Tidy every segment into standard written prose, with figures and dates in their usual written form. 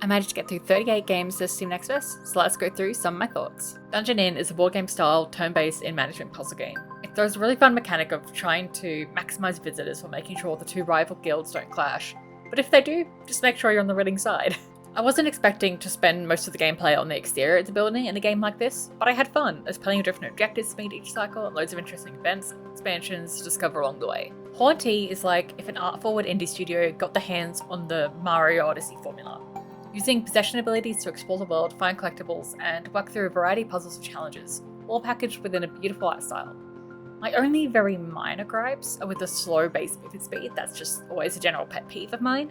I managed to get through 38 games this Steam Next Fest, so let's go through some of my thoughts. Dungeon Inn is a board game style, turn-based in-management puzzle game. It throws a really fun mechanic of trying to maximise visitors while making sure the two rival guilds don't clash. But if they do, just make sure you're on the winning side. I wasn't expecting to spend most of the gameplay on the exterior of the building in a game like this, but I had fun. There's plenty of different objectives to meet each cycle and loads of interesting events and expansions to discover along the way. Haunty is like if an art-forward indie studio got their hands on the Mario Odyssey formula, using possession abilities to explore the world, find collectibles, and work through a variety of puzzles and challenges, all packaged within a beautiful art style. My only very minor gripes are with the slow base movement speed. That's just always a general pet peeve of mine.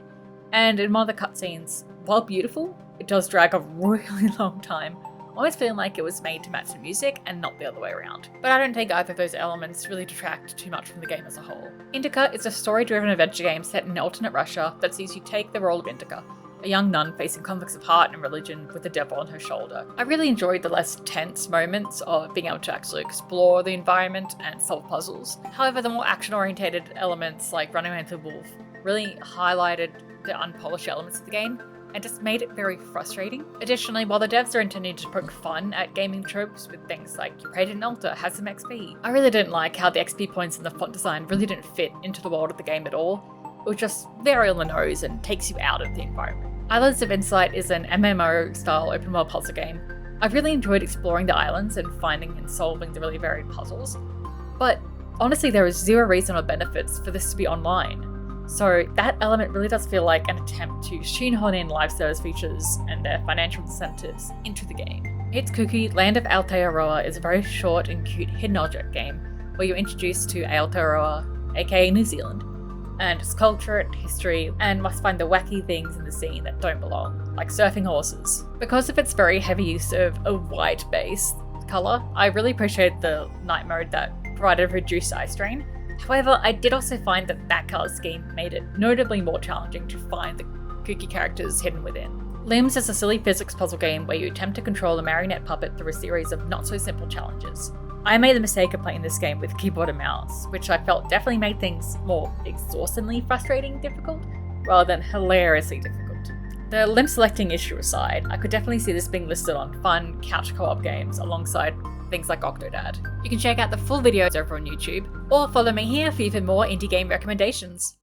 And in one of the cutscenes, while beautiful, it does drag a really long time, almost feeling like it was made to match the music and not the other way around. But I don't think either of those elements really detract too much from the game as a whole. Indica is a story-driven adventure game set in alternate Russia that sees you take the role of Indica, a young nun facing conflicts of heart and religion with the devil on her shoulder. I really enjoyed the less tense moments of being able to actually explore the environment and solve puzzles. However, the more action-orientated elements like running around the wolf really highlighted the unpolished elements of the game and just made it very frustrating. Additionally, while the devs are intending to poke fun at gaming tropes with things like you prayed at an altar, have some XP, I really didn't like how the XP points and the font design really didn't fit into the world of the game at all. It was just very on the nose and takes you out of the environment. Islands of Insight is an MMO-style open-world puzzle game. I've really enjoyed exploring the islands and finding and solving the really varied puzzles, but honestly there is zero reason or benefits for this to be online. So that element really does feel like an attempt to shoehorn in live service features and their financial incentives into the game. It's Kooky, Land of Aotearoa is a very short and cute hidden object game where you're introduced to Aotearoa, aka New Zealand, and its culture and history, and must find the wacky things in the scene that don't belong, like surfing horses. Because of its very heavy use of a white base colour, I really appreciated the night mode that provided a reduced eye strain. However, I did also find that colour scheme made it notably more challenging to find the kooky characters hidden within. Limbs is a silly physics puzzle game where you attempt to control a marionette puppet through a series of not-so-simple challenges. I made the mistake of playing this game with keyboard and mouse, which I felt definitely made things more exhaustingly frustrating difficult, rather than hilariously difficult. The limb selecting issue aside, I could definitely see this being listed on fun couch co-op games alongside things like Octodad. You can check out the full videos over on YouTube, or follow me here for even more indie game recommendations.